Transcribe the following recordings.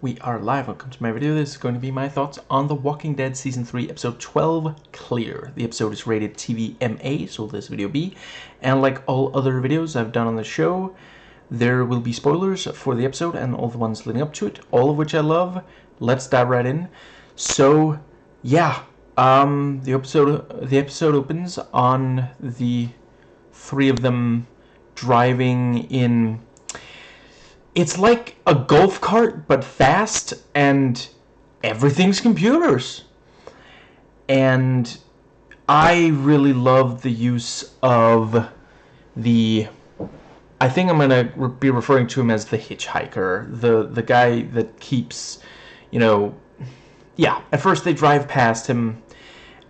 We are live. Welcome to my video. This is going to be my thoughts on The Walking Dead Season 3, Episode 12, Clear. The episode is rated TVMA, so will this video be. And like all other videos I've done on the show, there will be spoilers for the episode and all the ones leading up to it, all of which I love. Let's dive right in. So, yeah, the episode opens on the three of them driving in. It's like a golf cart, but fast, and everything's computers. And I really love the use of the... I think I'm going to be referring to him as the hitchhiker. The guy that keeps, you know... Yeah, at first they drive past him,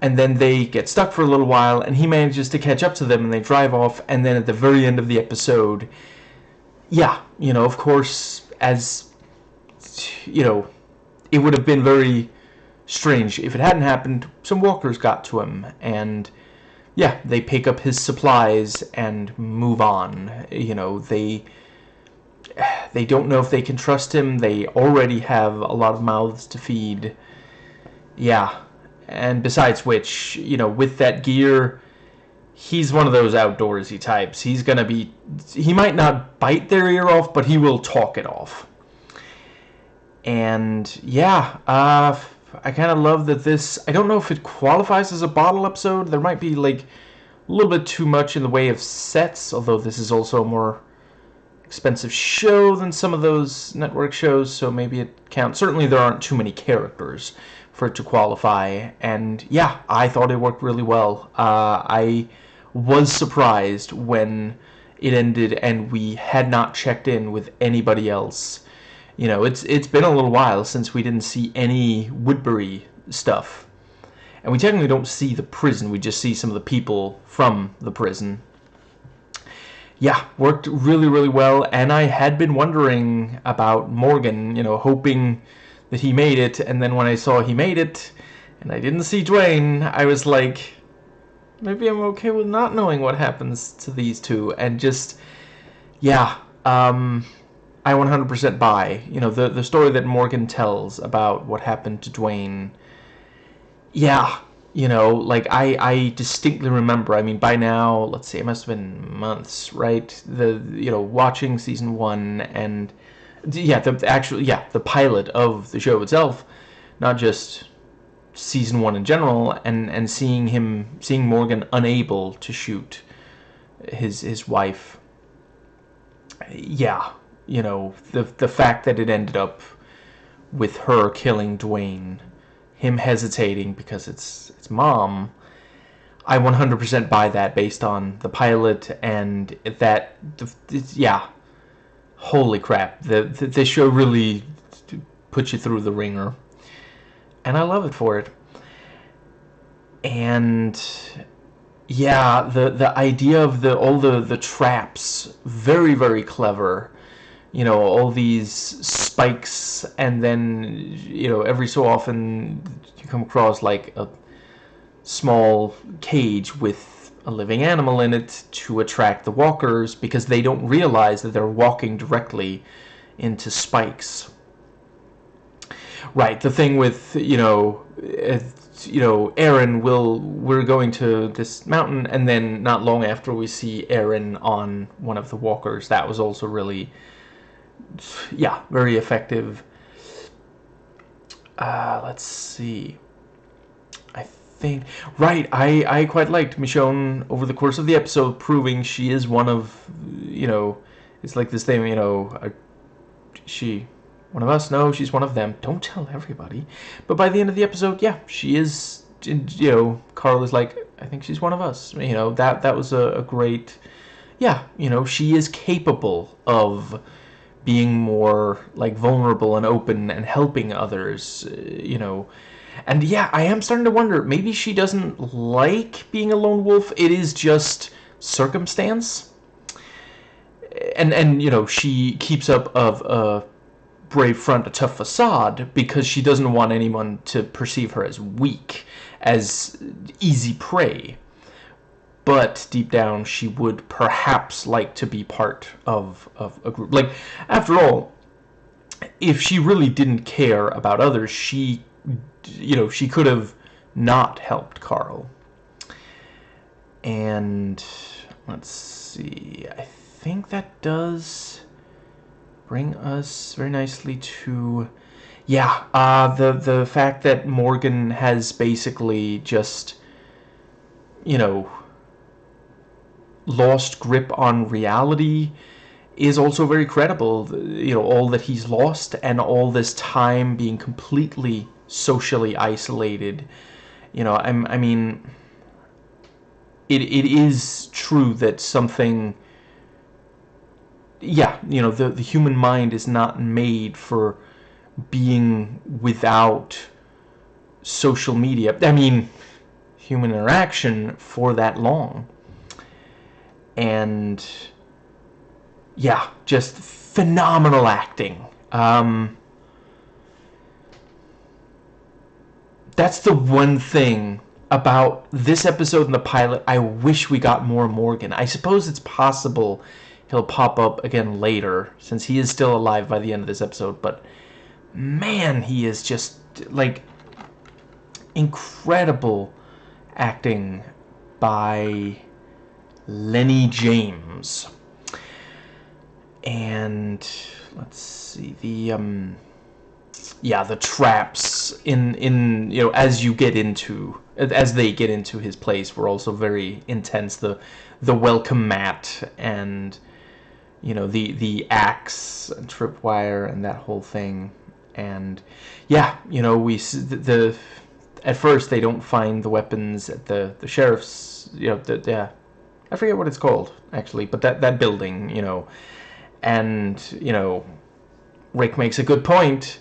and then they get stuck for a little while, and he manages to catch up to them, and they drive off, and then at the very end of the episode... Yeah, you know, of course, as, you know, it would have been very strange if it hadn't happened. Some walkers got to him, and, yeah, they pick up his supplies and move on. You know, they don't know if they can trust him. They already have a lot of mouths to feed. Yeah, and besides which, you know, with that gear... He's one of those outdoorsy types. He's gonna be... He might not bite their ear off, but he will talk it off. And, yeah, I kind of love that this... I don't know if it qualifies as a bottle episode. There might be, like, a little bit too much in the way of sets, although this is also a more expensive show than some of those network shows, so maybe it counts. Certainly there aren't too many characters for it to qualify, and, yeah, I thought it worked really well. I was surprised when it ended and we had not checked in with anybody else. You know, it's been a little while since we didn't see any Woodbury stuff. And we technically don't see the prison, we just see some of the people from the prison. Yeah, worked really, really well, and I had been wondering about Morgan, you know, hoping that he made it, and then when I saw he made it, and I didn't see Dwayne, I was like... Maybe I'm okay with not knowing what happens to these two, and just, yeah, I 100% buy. You know, the story that Morgan tells about what happened to Dwayne, yeah, you know, like, I distinctly remember, I mean, by now, let's see, it must have been months, right? You know, watching season 1, and, yeah, the pilot of the show itself, not just... season 1 in general, and seeing Morgan unable to shoot his wife. Yeah, you know, the fact that it ended up with her killing Dwayne, him hesitating because it's mom, I 100% buy that based on the pilot, and that, yeah, holy crap, the show really puts you through the ringer. And I love it for it. And yeah, the idea of all the traps, very, very clever. You know, all these spikes, and then, you know, every so often you come across like a small cage with a living animal in it to attract the walkers, because they don't realize that they're walking directly into spikes. Right, the thing with, you know, Aaron we're going to this mountain, and then not long after we see Aaron on one of the walkers. That was also really, yeah, very effective. Let's see. I think, right, I quite liked Michonne over the course of the episode proving she is one of, you know, it's like this thing, you know, she... One of us? No, she's one of them. Don't tell everybody. But by the end of the episode, yeah, she is, you know, Carl is like, I think she's one of us. You know, that was a great, yeah, you know, she is capable of being more, like, vulnerable and open and helping others, you know. And yeah, I am starting to wonder, maybe she doesn't like being a lone wolf. It is just circumstance. And you know, she keeps up of brave front, a tough facade, because she doesn't want anyone to perceive her as weak, as easy prey. But deep down, she would perhaps like to be part of a group. Like, after all, if she really didn't care about others, she, she could have not helped Carl. And let's see, I think that does bring us very nicely to, yeah, the fact that Morgan has basically just, lost grip on reality is also very credible. All that he's lost and all this time being completely socially isolated. I mean, it is true that something, yeah, the human mind is not made for being without social media. I mean, human interaction for that long. And yeah, just phenomenal acting. That's the one thing about this episode and the pilot. I wish we got more Morgan. I suppose it's possible he'll pop up again later, since he is still alive by the end of this episode, but man, he is just, like, incredible acting by Lenny James. And let's see, the traps in as they get into his place were also very intense. The welcome mat, and the axe and tripwire and that whole thing. And yeah, we see at first they don't find the weapons at the sheriff's, I forget what it's called actually, but that building, and Rick makes a good point.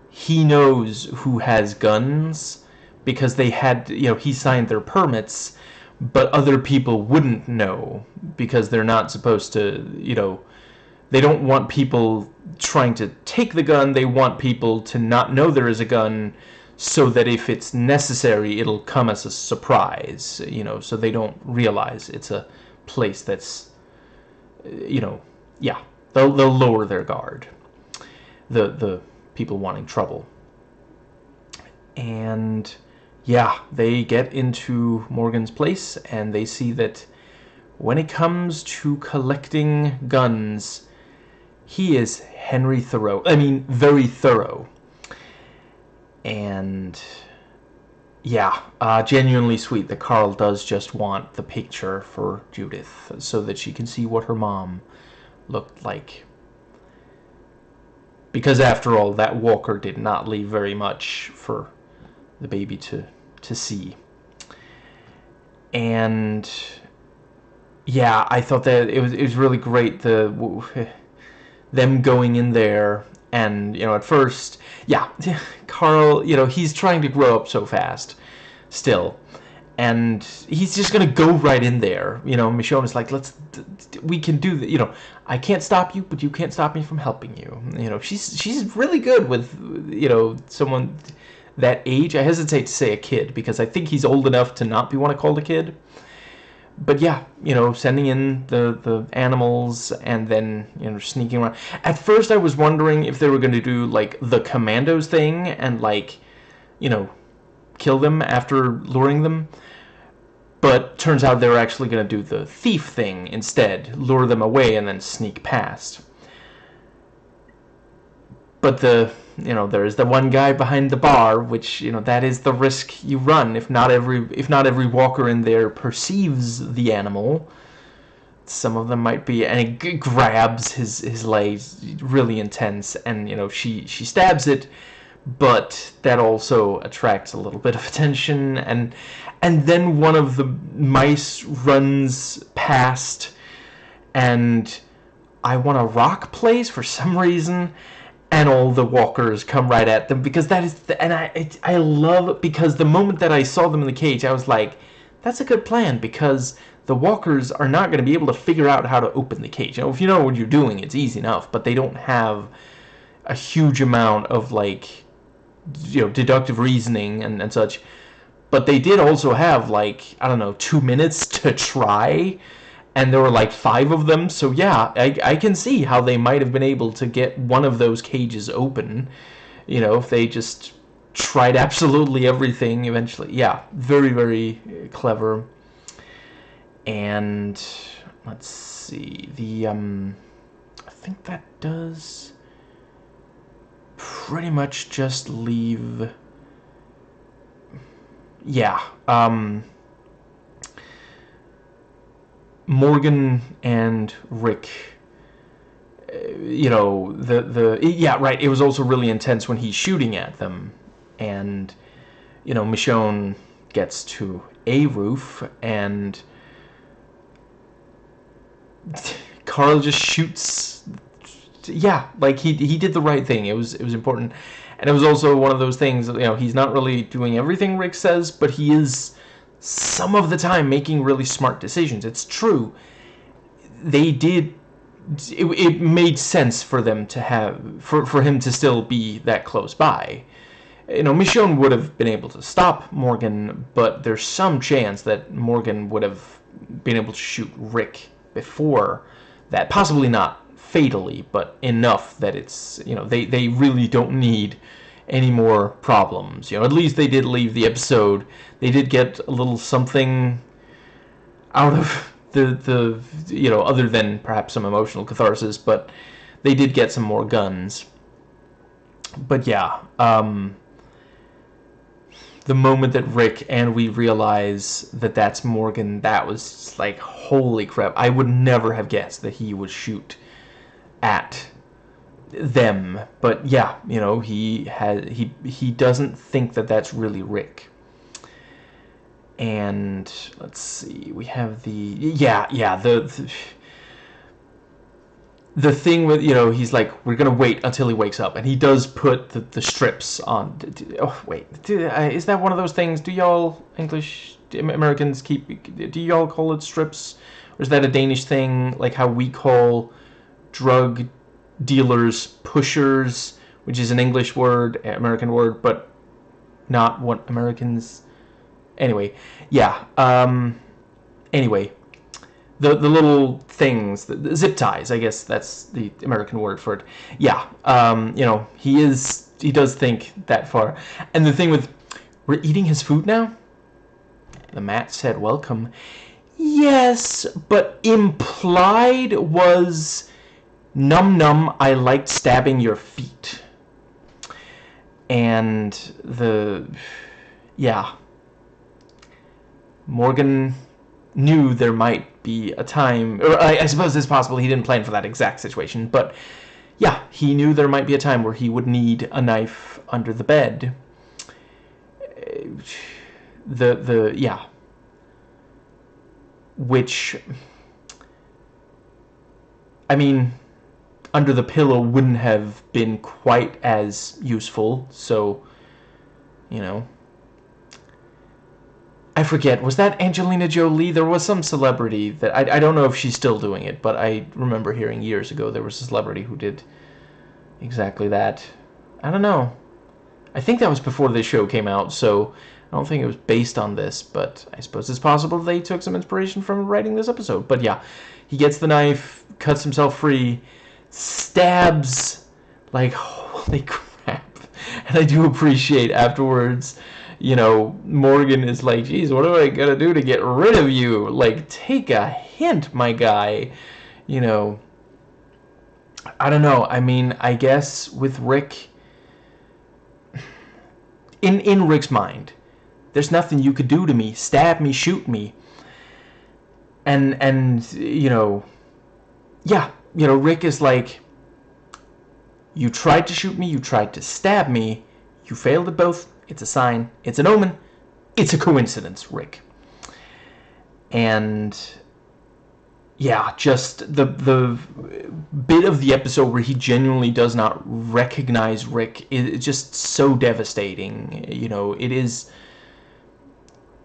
He knows who has guns because they had, he signed their permits, but other people wouldn't know because they're not supposed to, they don't want people trying to take the gun. They want people to not know there is a gun, so that if it's necessary, it'll come as a surprise, so they don't realize it's a place that's, yeah, they'll lower their guard. The people wanting trouble. And yeah, they get into Morgan's place, and they see that when it comes to collecting guns, he is very thorough. And yeah, genuinely sweet that Carl does just want the picture for Judith so that she can see what her mom looked like. Because after all, that walker did not leave very much for the baby to see. And yeah, I thought that it was really great, them going in there. And at first, yeah, Carl, he's trying to grow up so fast still, and he's just gonna go right in there. Michonne is like, we can do that. I can't stop you, but you can't stop me from helping you. She's really good with someone that age. I hesitate to say a kid because I think he's old enough to not be called a kid. But yeah, sending in the animals and then, sneaking around. At first I was wondering if they were going to do, like, the commandos thing and, like, kill them after luring them. But turns out they were actually going to do the thief thing instead. Lure them away and then sneak past. But there is the one guy behind the bar, which, that is the risk you run. If not every walker in there perceives the animal, some of them might be, and it grabs his legs, really intense, and she stabs it, but that also attracts a little bit of attention, and then one of the mice runs past, and I want a rock place for some reason. And all the walkers come right at them, because that is, I love it, because the moment that I saw them in the cage, I was like, that's a good plan, because the walkers are not going to be able to figure out how to open the cage. If you know what you're doing, it's easy enough, but they don't have a huge amount of, like, deductive reasoning and such. But they did also have, like, I don't know, 2 minutes to try, and there were like 5 of them, so yeah, I can see how they might have been able to get one of those cages open, you know, if they just tried absolutely everything eventually. Yeah, very, very clever. And let's see, I think that does pretty much just leave, yeah, Morgan and Rick, you know, yeah, right, it was also really intense when he's shooting at them, and, you know, Michonne gets to a roof, and Carl just shoots. Yeah, like he did the right thing. It was important, and it was also one of those things. You know, he's not really doing everything Rick says, but he is some of the time making really smart decisions. It's true. They did. It made sense for them to have for him to still be that close by. You know, Michonne would have been able to stop Morgan, but there's some chance that Morgan would have been able to shoot Rick before that. Possibly not fatally, but enough that it's, you know, they really don't need any more problems. You know, at least they did leave the episode. They did get a little something out of the you know, other than perhaps some emotional catharsis, but they did get some more guns. But yeah, the moment that Rick and we realize that that's Morgan, that was like, holy crap. I would never have guessed that he would shoot at them. But yeah, you know, he doesn't think that that's really Rick. And let's see, we have the the thing with, you know, he's like, we're gonna wait until he wakes up, and he does put the strips on. Oh wait, is that one of those things? Do y'all English Americans do y'all call it strips, or is that a Danish thing, like how we call drug dealers pushers, which is an English word, American word, but not what Americans. Anyway, yeah. Anyway, the little things, the zip ties, I guess that's the American word for it. Yeah. You know, he does think that far. And the thing with, we're eating his food now? The mat said welcome. Yes, but implied was, num num, I liked stabbing your feet. And yeah. Morgan knew there might be a time, or I suppose it's possible he didn't plan for that exact situation, but yeah, he knew there might be a time where he would need a knife under the bed. Yeah. Which, I mean, under the pillow wouldn't have been quite as useful, so, you know. I forget, was that Angelina Jolie? There was some celebrity that, I don't know if she's still doing it, but I remember hearing years ago there was a celebrity who did exactly that. I don't know. I think that was before this show came out, so I don't think it was based on this, but I suppose it's possible they took some inspiration from writing this episode. But yeah, he gets the knife, cuts himself free, stabs, like, holy crap. And I do appreciate afterwards, you know, Morgan is like, geez, what am I gonna do to get rid of you? Like, take a hint, my guy. You know, I don't know. I mean, I guess with Rick, in Rick's mind, there's nothing you could do to me. Stab me, shoot me. And you know, yeah, you know, Rick is like, you tried to shoot me, you tried to stab me, you failed at both. It's a sign. It's an omen. It's a coincidence, Rick. And yeah, just the bit of the episode where he genuinely does not recognize Rick is just so devastating. You know, it is.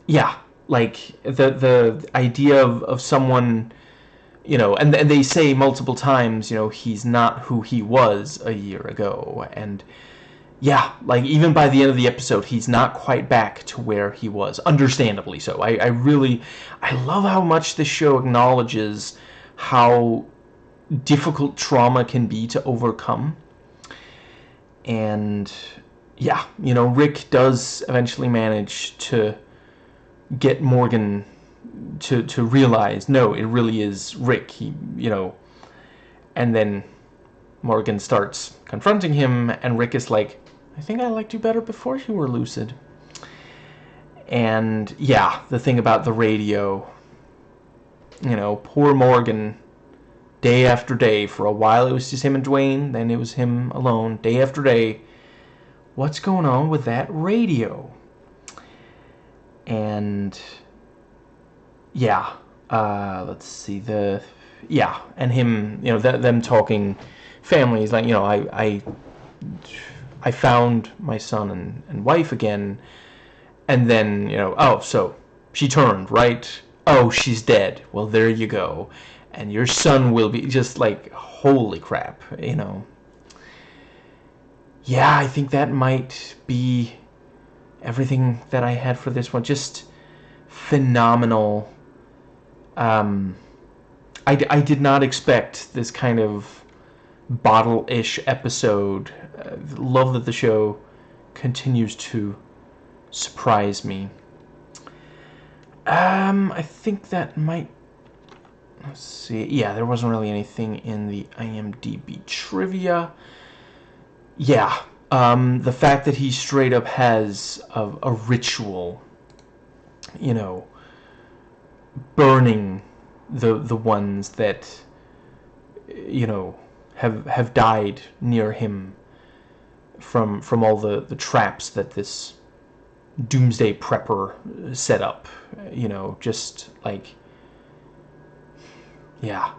Yeah, like the idea of someone, you know, and they say multiple times, you know, he's not who he was a year ago, and yeah, like, even by the end of the episode, he's not quite back to where he was. Understandably so. I love how much this show acknowledges how difficult trauma can be to overcome. And yeah, you know, Rick does eventually manage to get Morgan to realize, no, it really is Rick. He, you know, and then Morgan starts confronting him, and Rick is like, I think I liked you better before you were lucid. And yeah, the thing about the radio, you know, poor Morgan, day after day, for a while it was just him and Dwayne, then it was him alone, day after day. What's going on with that radio? And yeah, let's see, and him, you know, them talking families, like, you know, I found my son and wife again, and then, you know, oh, so she turned, right? Oh, she's dead. Well, there you go. And your son will be, just like, holy crap, you know. Yeah, I think that might be everything that I had for this one. Just phenomenal. I did not expect this kind of bottle-ish episode. Love that the show continues to surprise me. I think that might... Let's see. Yeah, there wasn't really anything in the IMDb trivia. Yeah, the fact that he straight up has a ritual, you know, burning the ones that, you know, have died near him from all the traps that this doomsday prepper set up, you know, just like, yeah,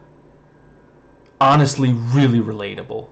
honestly really relatable.